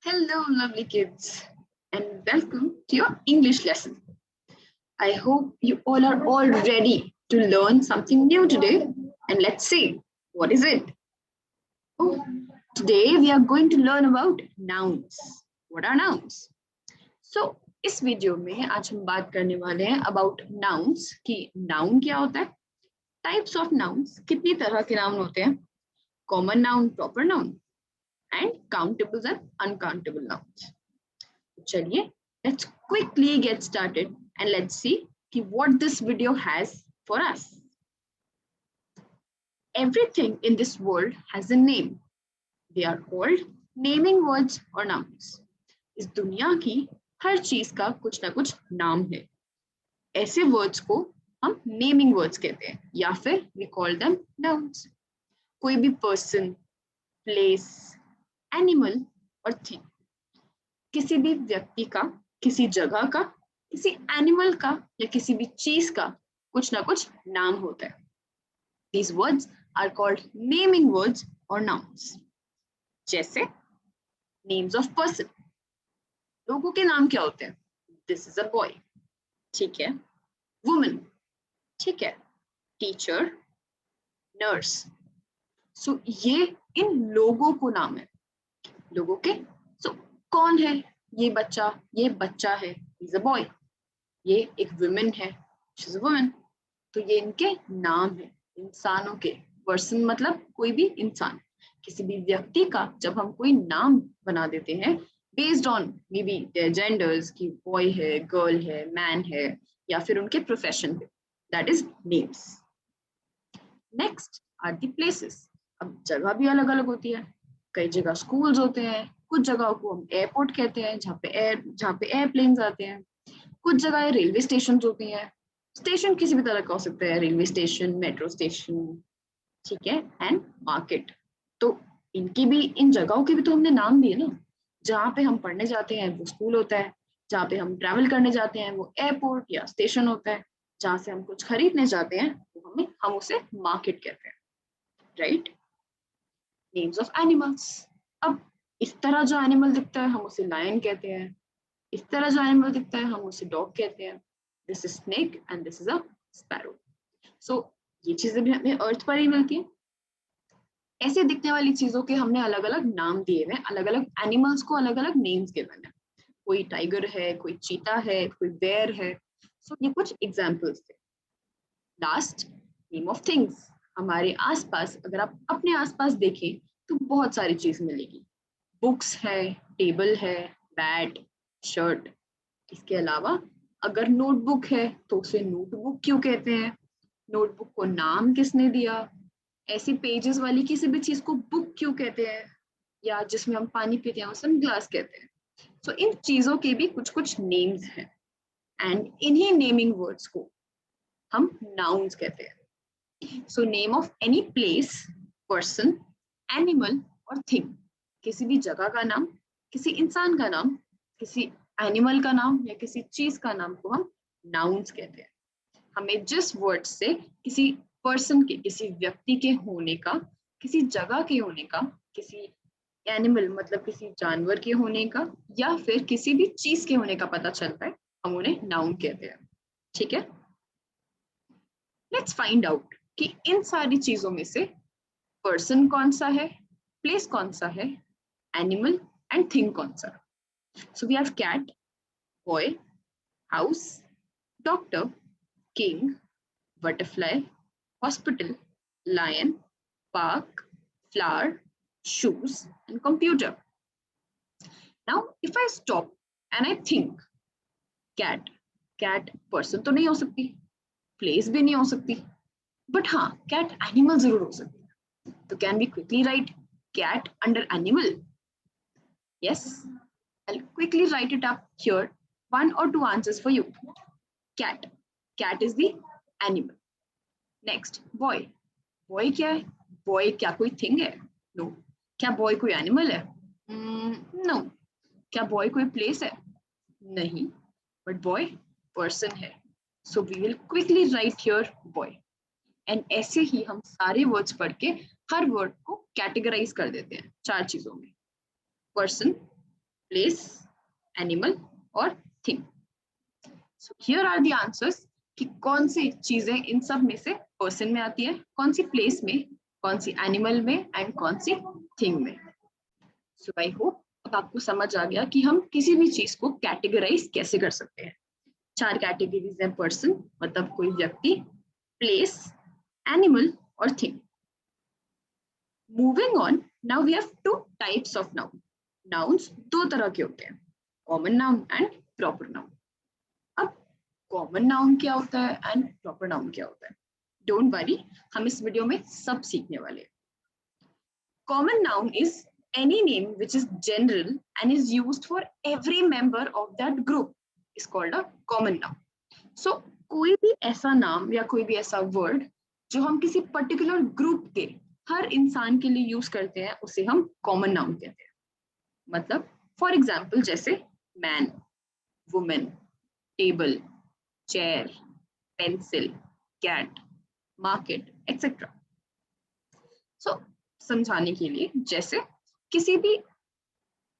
Hello, lovely kids, and welcome to your English lesson. I hope you all are ready to learn something new today. And let's see, what is it? Oh, today we are going to learn about nouns. What are nouns? So, इस video में आज हम बात करने वाले हैं about nouns कि noun क्या होता है, types of nouns, कितनी तरह के noun होते हैं, common noun, proper noun, and countable and uncountable nouns. चलिए, let's quickly get started and let's see what this video has for us. Everything in this world has a name. They are called naming words or nouns. इस दुनिया की हर चीज का कुछ ना कुछ नाम है. ऐसे वर्ड्स को हम नेमिंग वर्ड्स कहते हैं या फिर we call them nouns. कोई भी person, place, animal और thing, किसी भी व्यक्ति का, किसी जगह का, किसी एनिमल का या किसी भी चीज का कुछ ना कुछ नाम होता है. These words are called naming words or nouns. जैसे names of person. लोगों के नाम क्या होते हैं? This is a boy. ठीक है. Woman. ठीक है. Teacher. Nurse. So ये इन लोगों को नाम है. लोगों के. So कौन है? ये बच्चा है. He's a boy. ये एक woman है. She's a woman. तो ये इनके नाम है. इंसानों के. पर्सन मतलब कोई भी इंसान. किसी भी व्यक्ति का जब हम कोई नाम बना देते हैं based on may be their genders कि बॉय है, गर्ल है, मैन है या फिर उनके प्रोफेशन पे, that is names. Next are the places. अब जगह भी अलग अलग होती है. कई जगह स्कूल्स होते हैं, कुछ जगहों को हम एयरपोर्ट कहते हैं जहाँ पे एयरप्लेन्स आते हैं. कुछ जगह रेलवे स्टेशन होती हैं. स्टेशन किसी भी तरह का हो सकता है, रेलवे स्टेशन, मेट्रो स्टेशन, ठीक है, एंड मार्केट. तो इन जगहों के भी तो हमने नाम दिए ना. जहाँ पे हम पढ़ने जाते हैं वो स्कूल होता है, जहाँ पे हम ट्रैवल करने जाते हैं वो एयरपोर्ट या स्टेशन होता है, जहाँ से हम कुछ खरीदने जाते हैं वो हम उसे मार्केट कहते हैं, राइट. Names of animals. अब इस तरह जो एनिमल दिखता है हम उसे लायन कहते हैं. इस तरह जो एनिमल दिखता है हम उसे डॉग कहते हैं. This is snake and this is a sparrow. So ये चीजें भी हमें अर्थ पर ही मिलती है. ऐसे दिखने वाली चीजों के हमने अलग अलग नाम दिए हुए, अलग अलग एनिमल्स को अलग अलग नेम्स गिवन है. कोई टाइगर है, कोई चीता है, कोई बेयर है. सो ये कुछ एग्जांपल्स थे. Last, name of things. हमारे आसपास अगर आप अपने आसपास देखें तो बहुत सारी चीज मिलेगी. बुक्स है, टेबल है, बैट, शर्ट. इसके अलावा अगर नोटबुक है तो उसे नोटबुक क्यों कहते हैं? नोटबुक को नाम किसने दिया? ऐसी पेजेस वाली किसी भी चीज को बुक क्यों कहते हैं? या जिसमें हम पानी पीते हैं उसे हम ग्लास कहते हैं. सो इन चीजों के भी कुछ कुछ नेम्स हैं एंड इन्हीं नेमिंग वर्ड्स को हम नाउन्स कहते हैं. So name of any place, person, animal और थिंग. किसी भी जगह का नाम, किसी इंसान का नाम, किसी एनिमल का नाम या किसी चीज का नाम को हम नाउन्स कहते हैं. हमें जिस वर्ड से किसी पर्सन के, किसी व्यक्ति के होने का, किसी जगह के होने का, किसी एनिमल मतलब किसी जानवर के होने का या फिर किसी भी चीज के होने का पता चलता है, हम उन्हें नाउन कहते हैं. ठीक है. लेट्स फाइंड आउट कि इन सारी चीजों में से पर्सन कौन सा है, प्लेस कौन सा है, एनिमल एंड थिंग कौन सा. So we have cat, boy, house, doctor, king, butterfly, hospital, lion, park, flower, shoes, and computer. Now, if I stop and I think, cat person तो नहीं हो सकती, place भी नहीं हो सकती, but हाँ, cat animal जरूर हो सकती है. तो can we quickly write cat under animal? Yes, I'll quickly write it up here. 1 or 2 answers for you. Cat. Cat is the animal. Next, boy. Boy क्या है? Boy क्या कोई thing है? No. क्या boy कोई animal है? No. क्या boy कोई place है? नहीं. But boy person है. So we will quickly write here boy. And ऐसे ही हम सारे words पढ़ के हर word को categorize कर देते हैं 4 चीजों में. Person, प्लेस, एनिमल और thing. So here are the answers कि कौन सी चीजें इन सब में से पर्सन में आती है, कौन सी प्लेस में, कौन सी एनिमल में एंड कौन सी थिंग में। सो आई होप अब आपको समझ आ गया कि हम किसी भी चीज को कैटेगराइज कैसे कर सकते हैं। 4 कैटेगरीज है, पर्सन मतलब कोई व्यक्ति, प्लेस, एनिमल और thing. Moving on, now we have 2 types of noun. Nouns 2 तरह के होते हैं, common noun and proper noun. अब कॉमन नाउन क्या होता है एंड प्रॉपर नाउन क्या होता है, डोंट वरी, हम इस वीडियो में सब सीखने वाले हैं। Common noun is any name which is general and is used for every member of that group is called a common noun. So कोई भी ऐसा नाम या कोई भी ऐसा वर्ड जो हम किसी पर्टिकुलर ग्रुप के हर इंसान के लिए यूज करते हैं उसे हम कॉमन नाउन कहते हैं। मतलब फॉर एग्जाम्पल जैसे man, women, table, chair, pencil, cat, market etcetera. So समझाने के लिए, जैसे किसी भी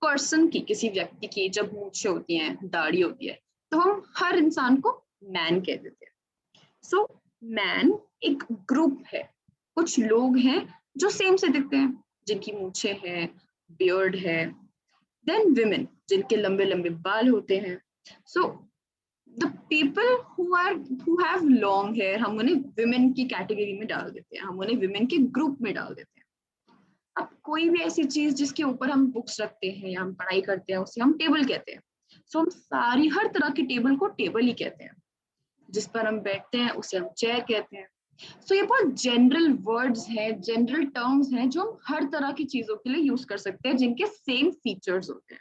पर्सन की, किसी व्यक्ति की जब मूछें होती हैं, दाढ़ी होती है, तो हम हर इंसान को मैन कह देते हैं। सो मैन एक ग्रुप है, कुछ लोग हैं जो सेम से दिखते हैं, जिनकी मूछें हैं, बियर्ड है। देन विमेन, जिनके लंबे लंबे बाल होते हैं। So the people who have long hair, हम उन्हें विमेन की कैटेगरी में डाल देते हैं, हम उन्हें विमेन के ग्रुप में डाल देते हैं। अब कोई भी ऐसी चीज जिसके ऊपर हम बुक्स रखते हैं या हम पढ़ाई करते हैं उसे हम टेबल कहते हैं। सो हम सारी हर तरह की टेबल को टेबल ही कहते हैं। जिस पर हम बैठते हैं उसे हम चेयर कहते हैं। सो ये बहुत जनरल वर्ड्स हैं, जनरल टर्म्स हैं जो हम हर तरह की चीजों के लिए यूज कर सकते हैं जिनके सेम फीचर्स होते हैं।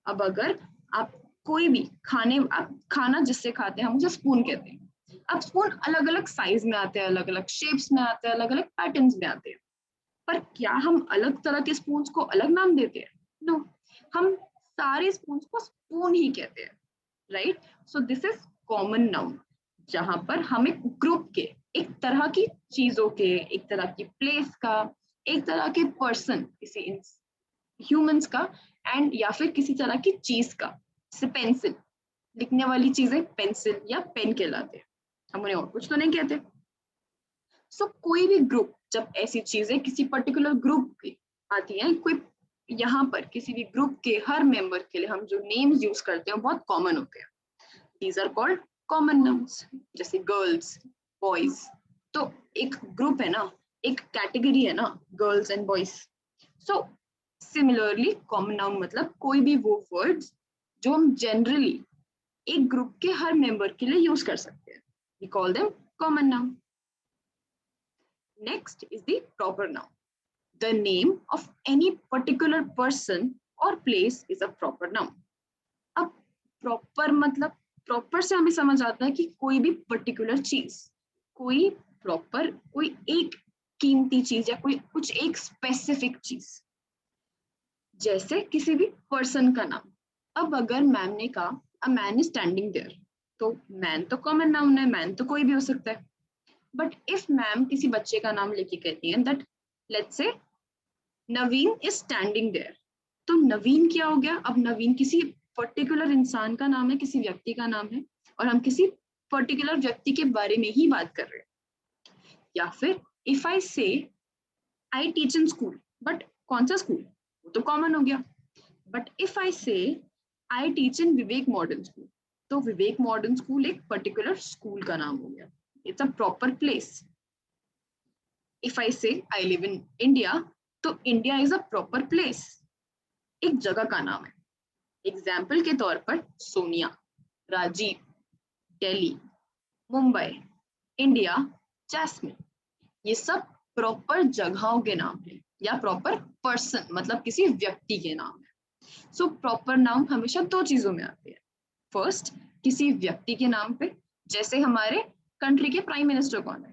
अब अगर आप कोई भी आप खाना जिससे खाते हैं हम उसे स्पून कहते हैं। अब स्पून अलग अलग साइज में आते हैं, अलग अलग शेप्स में आते हैं, अलग अलग पैटर्न्स में आते हैं, पर क्या हम अलग तरह के स्पून्स को अलग नाम देते हैं? नो, हम सारे स्पून्स को स्पून ही कहते हैं, right? So this is common noun, जहां पर हम एक ग्रुप के, एक तरह की चीजों के, एक तरह की प्लेस का, एक तरह के पर्सन, किसी ह्यूमंस का, एंड या फिर किसी तरह की चीज का, जैसे पेंसिल, लिखने वाली चीजें पेंसिल या पेन कहलाते हैं, हम उन्हें और कुछ तो नहीं कहते। सो कोई भी ग्रुप, जब ऐसी चीजें किसी पर्टिकुलर ग्रुप की आती हैं, कोई यहाँ पर किसी भी ग्रुप के हर मेंबर के लिए हम जो नेम्स यूज करते हैं बहुत कॉमन होते हैं। These are called common nouns. जैसे गर्ल्स, बॉयज, तो एक ग्रुप है ना, एक कैटेगरी है ना, girls and boys. So similarly common noun मतलब कोई भी वो वर्ड्स जो हम जनरली एक ग्रुप के हर मेंबर के लिए यूज कर सकते हैं, we call them common noun. Next is the proper noun. The name of any particular person or place is a proper noun. अब proper मतलब proper से हमें समझ आता है कि कोई भी particular चीज, कोई proper, कोई एक कीमती चीज या कोई कुछ एक specific चीज, जैसे किसी भी person का नाम। अब अगर मैम ने कहा a man is standing there, तो man तो common noun है, man तो कोई भी हो सकता है। बट इफ मैम किसी बच्चे का नाम लेके कहती है that let's say Naveen is standing there, तो नवीन क्या हो गया? अब नवीन किसी पर्टिकुलर इंसान का नाम है, किसी व्यक्ति का नाम है, और हम किसी पर्टिकुलर व्यक्ति के बारे में ही बात कर रहे हैं। या फिर इफ आई से I teach in school, but कौन सा स्कूल, वो तो कॉमन हो गया। बट इफ आई से I teach in Vivek modern school, तो विवेक मॉडर्न स्कूल एक पर्टिकुलर स्कूल का नाम हो गया, it's a proper place. If I say I live in India, तो India is a proper place, एक जगह का नाम है। एग्जाम्पल के तौर पर सोनिया, राजीव, दिल्ली, मुंबई, इंडिया, जैस्मिन, ये सब प्रॉपर जगहों के नाम है, या प्रॉपर पर्सन मतलब किसी व्यक्ति के नाम है। सो प्रॉपर नाउन हमेशा 2 चीजों में आते हैं। फर्स्ट, किसी व्यक्ति के नाम पे, जैसे हमारे कंट्री के प्राइम मिनिस्टर कौन है?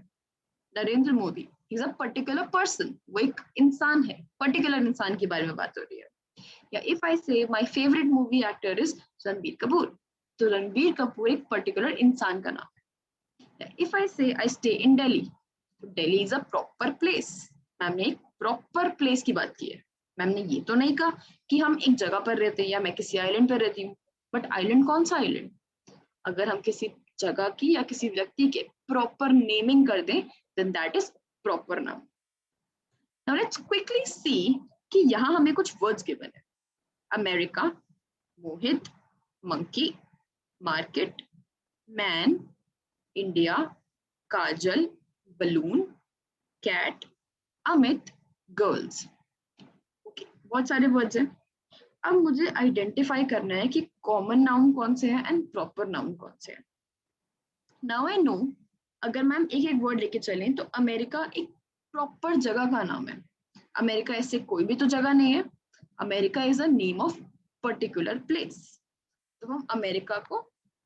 Narendra Modi, is a particular person, वो एक इंसान है, पर्टिकुलर इंसान के बारे में बात हो रही है। या इफ आई से my favourite movie actor is Ranbir Kapoor, तो रणबीर कपूर एक पर्टिकुलर इंसान का नाम है। इफ आई से आई स्टे इन दिल्ली, तो Delhi is a proper place, हमने एक प्रॉपर प्लेस की बात की है। मैम ने ये तो नहीं कहा कि हम एक जगह पर रहते हैं या मैं किसी आइलैंड पर रहती हूँ, बट आइलैंड कौन सा आइलैंड? अगर हम किसी जगह की या किसी व्यक्ति के प्रॉपर नेमिंग कर दें, then that is proper noun. Now let's quickly see कि यहाँ हमें कुछ वर्ड्स गिवन है। America, Mohit, monkey, market, man, India, Kajal, balloon, cat, Amit, girls. Okay, बहुत सारे वर्ड्स हैं। अब मुझे आइडेंटिफाई करना है कि कॉमन नाउन कौन से हैं एंड प्रॉपर नाउन कौन से हैं। नाउ आई नो, अगर मैम एक एक वर्ड लेके चलें तो अमेरिका एक प्रॉपर जगह का नाम है। अमेरिका ऐसे कोई भी तो जगह नहीं है, America is a name of particular place. तो हम अमेरिका को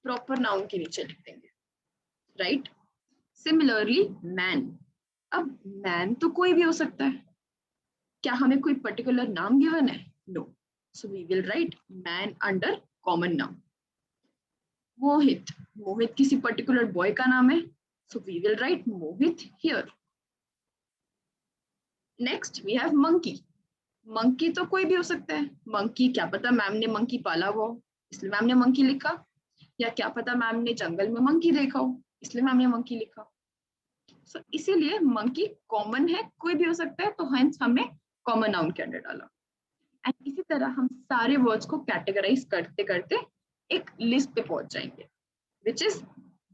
प्रॉपर नाउन के नीचे लिख देंगे, राइट? सिमिलरली मैन, अब मैन तो कोई भी हो सकता है, क्या हमें कोई पर्टिकुलर नाम गिवन है? No, so we will write man under common noun. Mohit, Mohit किसी पर्टिकुलर बॉय का नाम है, so we will write Mohit here. Next we have monkey, monkey तो कोई भी हो सकता है, मंकी क्या पता मैम ने मंकी पाला हुआ हो इसलिए मैम ने मंकी लिखा, या क्या पता मैम ने जंगल में मंकी देखा हो इसलिए मैम ने मंकी लिखा। सो इसीलिए मंकी कॉमन है, कोई भी हो सकता है, तो हेंस हमने कॉमन नाउन के अंदर डाला। एंड इसी तरह हम सारे वर्ड्स को कैटेगराइज करते करते एक लिस्ट पे पहुंच जाएंगे, which is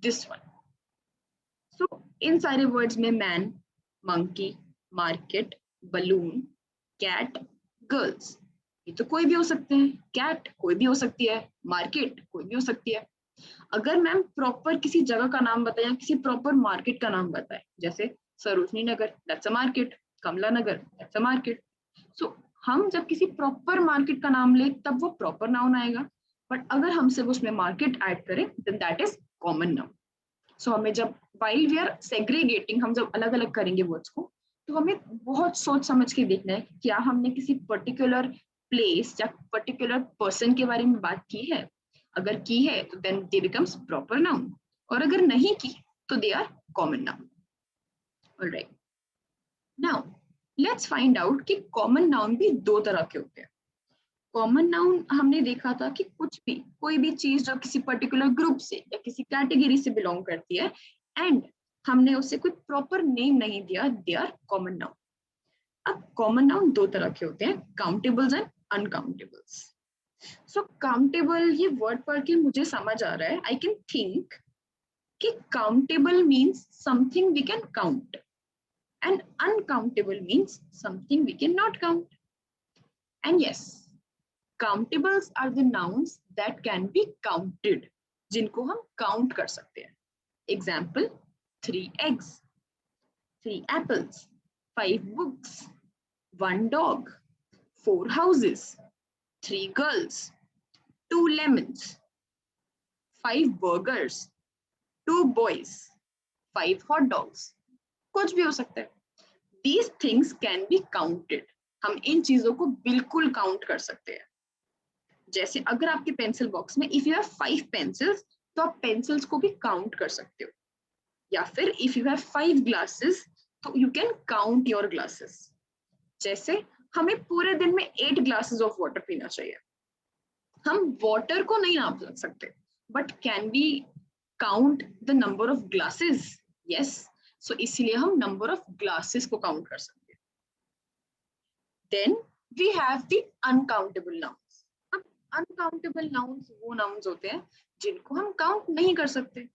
this one. So इन सारे वर्ड्स में man, monkey, market, balloon, cat, girls, ये तो कोई भी हो सकते हैं। कैट कोई भी हो सकती है, मार्केट कोई भी हो सकती है। अगर मैम प्रॉपर किसी जगह का नाम बताए या किसी प्रॉपर मार्केट का नाम बताए, जैसे Sarojini Nagar, that's a market, Kamla Nagar, that's a market. So हम जब किसी प्रॉपर मार्केट का नाम ले तब वो प्रॉपर नाउन आएगा, बट अगर हम सिर्फ उसमें मार्केट ऐड करें then that is common noun. So हमें जब वाइल वी आर सेग्रीगेटिंग, हम जब अलग अलग करेंगे वर्ड्स को, तो हमें बहुत सोच समझ के देखना है क्या हमने किसी पर्टिकुलर प्लेस या पर्टिकुलर पर्सन के बारे में बात की है। अगर की है तो then they becomes proper noun, और अगर नहीं की तो they are common noun. Alright, now let's find out कि कॉमन नाउन भी दो तरह के होते हैं। कॉमन नाउन हमने देखा था कि कुछ भी, कोई भी चीज जो किसी पर्टिकुलर ग्रुप से या किसी कैटेगरी से बिलोंग करती है एंड हमने उसे कोई प्रॉपर नेम नहीं दिया, दे आर कॉमन नाउन। अब कॉमन नाउन दो तरह के होते हैं, countables and uncountables. So countable, ये वर्ड पढ़ के मुझे समझ आ रहा है, आई कैन थिंक कि countable means something we can count and uncountable means something we can not count. And yes, countables are the nouns that can be counted, जिनको हम काउंट कर सकते हैं। Example, 3 eggs, 3 apples, 5 books, 1 dog, 4 houses, 3 girls, 2 lemons, 5 burgers, 2 boys, 5 hot dogs, कुछ भी हो सकता है। These things can be counted, हम इन चीजों को बिल्कुल काउंट कर सकते हैं। जैसे अगर आपके पेंसिल बॉक्स में इफ यू हैव 5 पेंसिल्स, तो आप पेंसिल्स को भी काउंट कर सकते हो। या फिर इफ यू हैव 5 ग्लासेस, तो you can count your glasses. जैसे हमें पूरे दिन में 8 ग्लासेस ऑफ वाटर पीना चाहिए, हम वाटर को नहीं नाप सकते, but can we count the number of glasses? Yes, so इसीलिए हम नंबर ऑफ ग्लासेस को काउंट कर सकते हैं। Then we have the uncountable nouns. अब अनकाउंटेबल नाउन्स वो नाउन्स होते हैं जिनको हम काउंट नहीं कर सकते।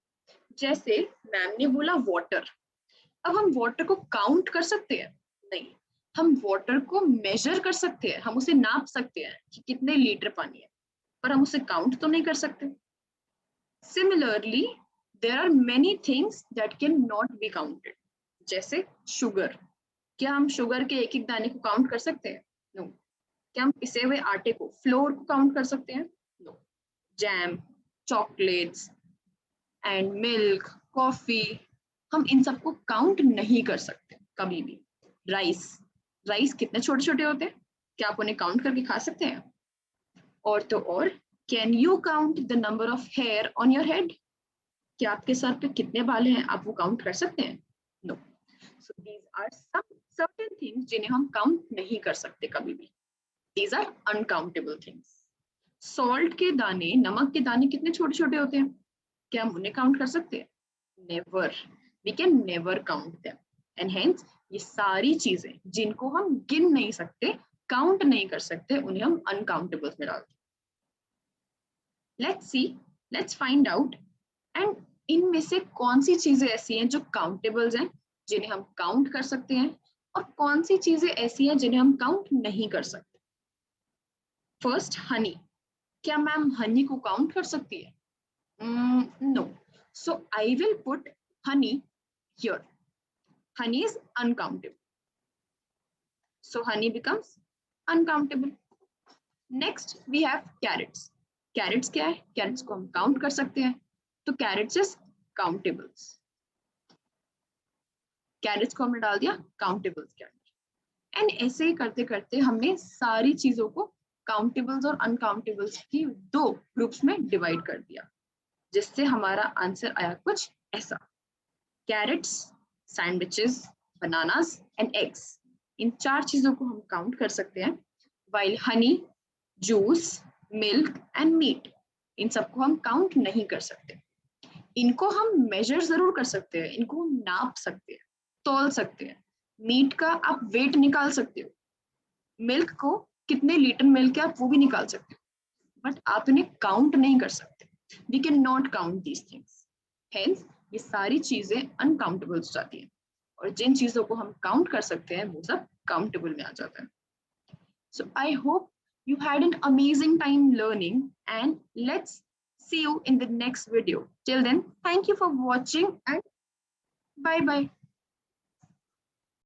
जैसे मैम ने बोला वाटर, अब हम वाटर को काउंट कर सकते हैं? नहीं। हम वाटर को मेजर कर सकते हैं, हम उसे नाप सकते हैं कि कितने लीटर पानी है, पर हम उसे काउंट तो नहीं कर सकते। Similarly there are many things that can not be counted, जैसे शुगर। क्या हम शुगर के एक एक दाने को काउंट कर सकते हैं? नो। क्या हम पिसे हुए आटे को, फ्लोर को काउंट कर सकते हैं? No. Jam, chocolates and milk, coffee, हम इन सबको काउंट नहीं कर सकते कभी भी। राइस, राइस कितने छोटे छोटे होते हैं, क्या आप उन्हें काउंट करके खा सकते हैं? और तो और, can you count the number of hair on your head? क्या आपके सर पे कितने बाल हैं, आप वो काउंट कर सकते हैं? No. So these are some certain things जिन्हें हम काउंट नहीं कर सकते कभी भी। These are uncountable things. Salt के दाने, नमक के दाने कितने छोटे छोटे होते हैं, क्या हम उन्हें काउंट कर सकते हैं? Never, we can never count them. And hence ये सारी चीजें जिनको हम गिन नहीं सकते, काउंट नहीं कर सकते, उन्हें हम अनकाउंटेबल्स में डालते हैं। Let's see, let's find out, and इनमें से कौन सी चीजें ऐसी हैं जो काउंटेबल्स हैं, जिन्हें हम काउंट कर सकते हैं, और कौन सी चीजें ऐसी हैं जिन्हें हम काउंट नहीं कर सकते। First, honey. क्या मैम हनी को काउंट कर सकती है? No, so I will put honey here. Honey is uncountable, so honey becomes uncountable. Next we have carrots. Carrots क्या है? Carrots को हम काउंट कर सकते हैं, तो carrots is countables. Carrots को हमने डाल दिया countables के अंदर। एंड ऐसे ही करते करते हमने सारी चीजों को काउंटेबल्स और अनकाउंटेबल्स की दो ग्रुप्स में डिवाइड कर दिया, जिससे हमारा आंसर आया कुछ ऐसा। Carrots, sandwiches, bananas and eggs, इन चार चीजों को हम काउंट कर सकते हैं, while honey, juice, milk and meat, इन सबको हम काउंट नहीं कर सकते। इनको हम मेजर जरूर कर सकते हैं, इनको हम नाप सकते हैं, तौल सकते हैं। मीट का आप वेट निकाल सकते हो, मिल्क को कितने लीटर मिल्क है आप वो भी निकाल सकते हो, बट आप इन्हें काउंट नहीं कर सकते। We can not count these things, hence ये सारी चीजें अनकाउंटेबल हो जाती हैं, और जिन चीजों को हम काउंट कर सकते हैं वो सब काउंटेबल में आ जाता है। So I hope you had an amazing time learning, and let's see you in the next video. Till then, thank you for watching and bye bye.